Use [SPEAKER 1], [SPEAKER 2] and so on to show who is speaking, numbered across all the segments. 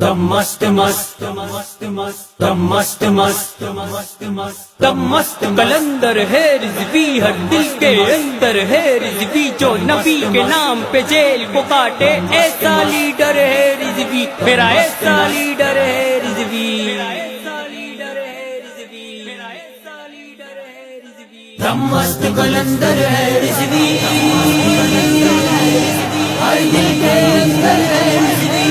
[SPEAKER 1] دم مست مست مست مست دم مست مست مست مست دم مست قلندر ہے رضوی ہر دل کے اندر ہے رضوی جو نبی کے نام پہ جیل کو کاٹے ایسا لیڈر ہے رضوی میرا ایسا لیڈر ہے رضوی دم مست قلندر ہے رضوی ہر دل کے اندر ہے رضوی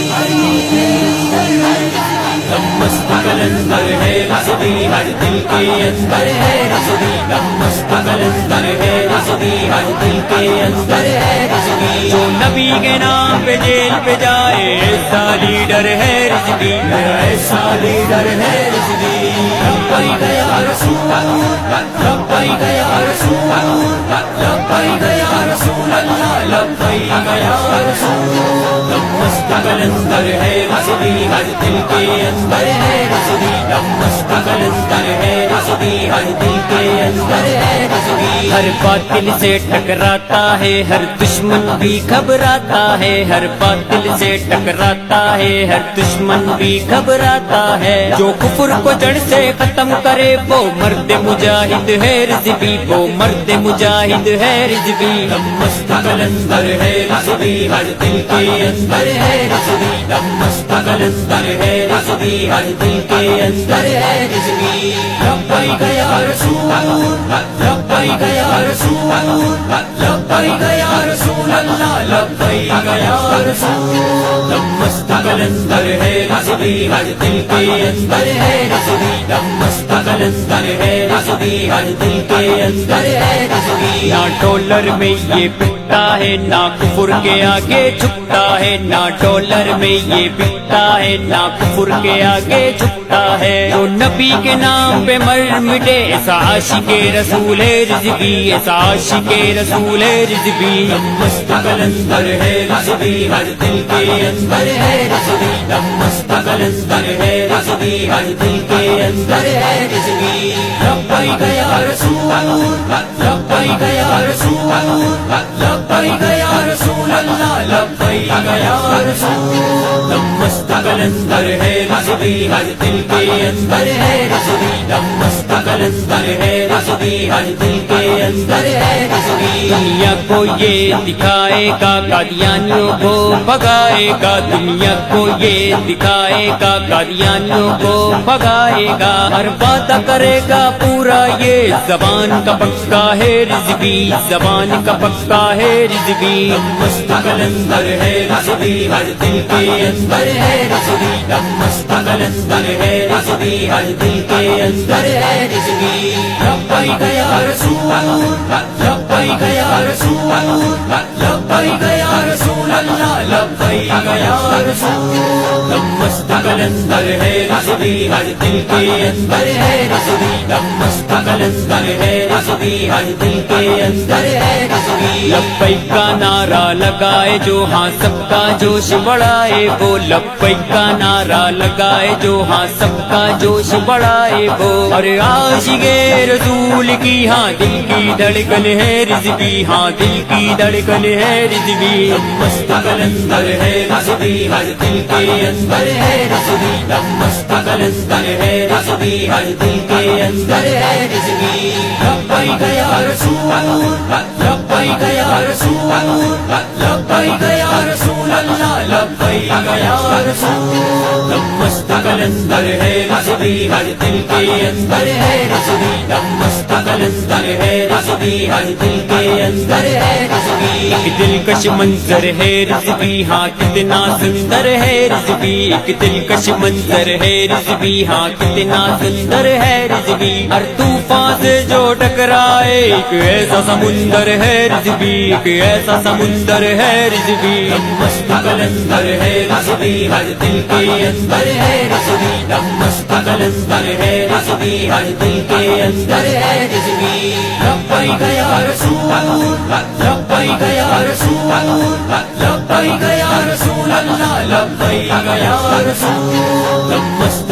[SPEAKER 1] دم مست قلندر ہے رضوی ہر دل کے اندر ہے رضوی دم مست قلندر ہے رضوی ہر دل کے اندر ہے رضوی جو نبی کے نام پہ جیل پہ جائے ایسا لیڈر ہے رضوی میرا ایسا لیڈر ہے رضوی لبیک یا رسول اللہ لبیک یا رسول اللہ لبیک یا رسول اللہ لبیک یا رسول اللہ دم مست قلندر ہے رضوی ہر دل کے اندر ہے رضوی دم مست قلندر ہے رضوی ہر دل کے اندر ہے رضوی ہر باطل سے ٹکراتا ہے ہر دشمن بھی گھبراتا ہے ہر باطل سے ٹکراتا ہے ہر دشمن بھی گھبراتا ہے جو کفر کو جڑ سے ختم کرے وہ مرد مجاہد ہے رضوی وہ مرد مجاہد ہے رضوی دم مست قلندر ہے رضوی ہر دل کے اندر ہے رضوی دم مست قلندر ہے رضوی ہر دل کے اندر ہے رضوی لبیک یا رسول اللہ لبیک یا رسول اللہ لبیک یا رسول اللہ لبیک یا رسول اللہ دم مست قلندر ہے رضوی ہر دل کے اندر ہے رضوی دم مست قلندر ہے رضوی ہر دل کے اندر ہے رضوی نہ ڈالر میں یہ بکتا ہے نہ کفر کے آگے جھکتا ہے نہ ڈالر میں یہ بکتا ہے نہ کفر کے آگے جھکتا ہے جو نبی کے نام پہ مر مٹے ایسا عاشق رسول رضوی ایسا عاشق رسول رضوی دم مست قلندر ہے رضوی ہر دل کے اندر ہے رضوی دم مست قلندر ہے رضوی ہر دل کے اندر ہے رضوی لبیک یا رسول اللہ لبیک یا رسول اللہ لبیک یا رسول اللہ لبیک یا رسول اللہ دم مست قلندر ہے رضوی ہر دل کے اندر ہے رضوی دم مست قلندر ہے رضوی ہر دل کے اندر ہے رضوی دنیا کو یہ دکھائے گا قادیانیوں کو بھگائے گا دنیا کو یہ دکھائے گا قادیانیوں کو بھگائے گا ہر وعدہ کرے گا پورا یہ زبان کا پکا ہے رضوی زبان کا پکا ہے رضوی دم مست قلندر ہے رضوی ہر دل کے اندر ہے رضوی دم مست قلندر ہے رضوی ہر دل کے اندر ہے رضوی لبیک یا رسول اللہ لبیک یا رسول اللہ لبیک یا رسول اللہ لبیک یا رسول اللہ دم مست قلندر ہے رضوی ہر دل کے اندر ہے رضوی دم مست قلندر ہے رضوی ہر دل کے اندر ہے رضوی لبیک کا نعرہ لگائے جو ہاں سب کا جوش بڑھائے وہ لبیک کا نعرہ لگائے جو ہاں سب کا جوش بڑھائے وہ اور عاشق رسول کی ہاں دل کی دھڑکن ہے رضوی ہاں دل کی دھڑکن ہے رضوی دم مست قلندر ہے رضوی ہر دل کے اندر ہے رضوی دم مست قلندر ہے رضوی ہر دل کے اندر ہے رضوی لبیک یا رسول اللہ لبیک یا رسول اللہ لبیک یا رسول اللہ لبیک یا رسول اللہ دم مست قلندر ہے رضوی ہر دل کے اندر ہے رضوی دم مست قلندر ہے رضوی ہر دل کے اندر ہے رضوی ایک دلکش منظر ہے رضوی ہاں کتنا سندر ہے رضوی ایک دلکش منظر ہے رضوی ہاں کتنا سندر ہے رضوی ہر طوفان سے جو ٹکرائے ایک ایسا سمندر ہے رضوی ایک ایسا سمندر ہے رضوی دم مست قلندر ہے رضوی ہر دل کے اندر ہے رضوی دم مست قلندر ہے رضوی ہر دل کے اندر ہے رضوی لبیک یا رسول اللہ لبیک یا رسول اللہ لبیک یا رسول اللہ لبیک یا رسول اللہ دم مست